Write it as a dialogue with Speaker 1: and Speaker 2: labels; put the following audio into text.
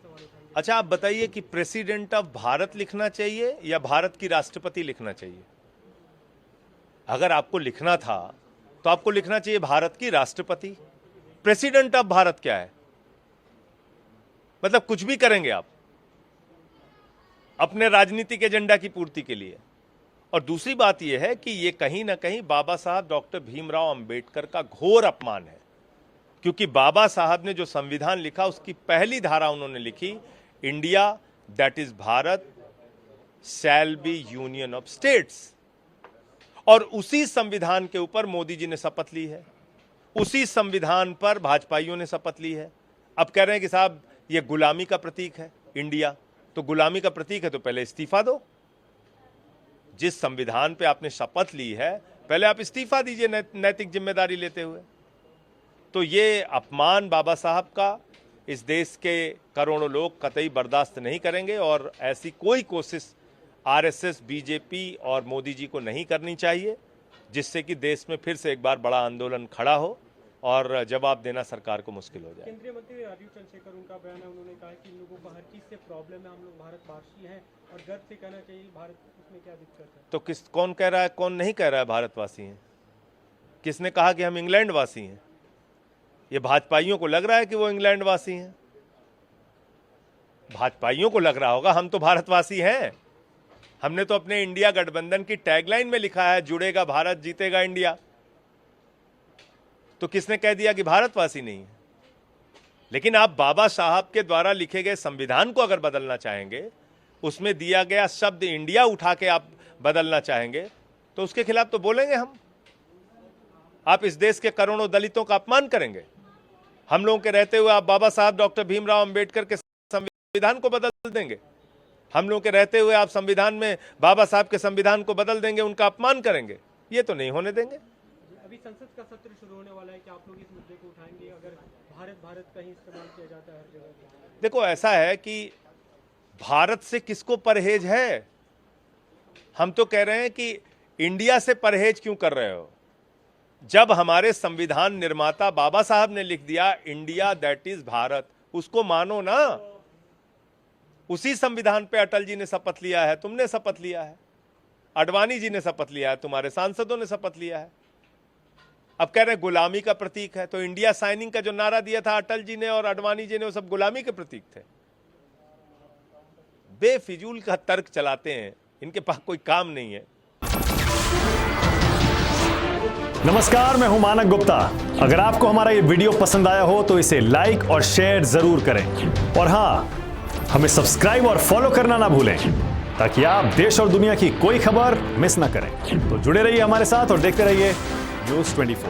Speaker 1: सवाल उठाएंगे।
Speaker 2: अच्छा, आप बताइए कि प्रेसिडेंट ऑफ भारत लिखना चाहिए या भारत की राष्ट्रपति लिखना चाहिए? अगर आपको लिखना था तो आपको लिखना चाहिए भारत की राष्ट्रपति। प्रेसिडेंट ऑफ भारत क्या है? मतलब कुछ भी करेंगे आप अपने राजनीतिक एजेंडा की पूर्ति के लिए। और दूसरी बात यह है कि यह कहीं ना कहीं बाबा साहब डॉक्टर भीमराव अंबेडकर का घोर अपमान है, क्योंकि बाबा साहब ने जो संविधान लिखा उसकी पहली धारा उन्होंने लिखी, India that is Bharat shall be union of states. और उसी संविधान के ऊपर मोदी जी ने शपथ ली है, उसी संविधान पर भाजपाइयों ने शपथ ली है। अब कह रहे हैं कि साहब ये गुलामी का प्रतीक है इंडिया, तो गुलामी का प्रतीक है तो पहले इस्तीफा दो। जिस संविधान पे आपने शपथ ली है पहले आप इस्तीफा दीजिए नैतिक जिम्मेदारी लेते हुए। तो ये अपमान बाबा साहब का इस देश के करोड़ों लोग कतई बर्दाश्त नहीं करेंगे, और ऐसी कोई कोशिश आरएसएस, बीजेपी और मोदी जी को नहीं करनी चाहिए, जिससे कि देश में फिर से एक बार बड़ा आंदोलन खड़ा हो और जवाब देना सरकार को मुश्किल हो जाए।
Speaker 1: केंद्रीय मंत्री राजीव चंद्रशेखर, उनका बयान है, उन्होंने कहा कि इन लोगों को हर चीज से प्रॉब्लम है, हम लोग भारतवासी हैं और गर्व से कहना चाहिए भारत, उसमें क्या दिक्कत है?
Speaker 2: तो कौन कह रहा है, कौन नहीं कह रहा है भारतवासी हैं? किसने कहा कि हम इंग्लैंड वासी हैं? ये भाजपाइयों को लग रहा है कि वो इंग्लैंड वासी हैं। भाजपाइयों को लग रहा होगा, हम तो भारतवासी हैं। हमने तो अपने इंडिया गठबंधन की टैगलाइन में लिखा है, जुड़ेगा भारत जीतेगा इंडिया। तो किसने कह दिया कि भारतवासी नहीं है? लेकिन आप बाबा साहब के द्वारा लिखे गए संविधान को अगर बदलना चाहेंगे, उसमें दिया गया शब्द इंडिया उठा के आप बदलना चाहेंगे, तो उसके खिलाफ तो बोलेंगे हम। आप इस देश के करोड़ों दलितों का अपमान करेंगे। हम लोगों के रहते हुए आप बाबा साहब डॉक्टर भीमराव अंबेडकर के संविधान को बदल देंगे। हम लोगों के रहते हुए आप संविधान में बाबा साहब के संविधान को बदल देंगे, उनका अपमान करेंगे। ये तो नहीं होने देंगे।
Speaker 1: अभी संसद का सत्र शुरू होने वाला है कि आप लोग इस मुद्दे को उठाएंगे अगर भारत भारत का ही इस्तेमाल किया जाता है हर जगह?
Speaker 2: देखो, ऐसा है कि भारत से किसको परहेज है? हम तो कह रहे हैं कि इंडिया से परहेज क्यों कर रहे हो? जब हमारे संविधान निर्माता बाबा साहब ने लिख दिया इंडिया दैट इज भारत, उसको मानो ना। उसी संविधान पे अटल जी ने शपथ लिया है, तुमने शपथ लिया है, आडवाणी जी ने शपथ लिया है, तुम्हारे सांसदों ने शपथ लिया है। अब कह रहे हैं गुलामी का प्रतीक है, तो इंडिया साइनिंग का जो नारा दिया था अटल जी ने और आडवाणी जी ने, वो सब गुलामी के प्रतीक थे। बेफिजूल का तर्क चलाते हैं, इनके पास कोई काम नहीं है।
Speaker 3: नमस्कार, मैं हूं मानक गुप्ता। अगर आपको हमारा ये वीडियो पसंद आया हो तो इसे लाइक और शेयर जरूर करें, और हां, हमें सब्सक्राइब और फॉलो करना ना भूलें, ताकि आप देश और दुनिया की कोई खबर मिस ना करें। तो जुड़े रहिए हमारे साथ और देखते रहिए News 24।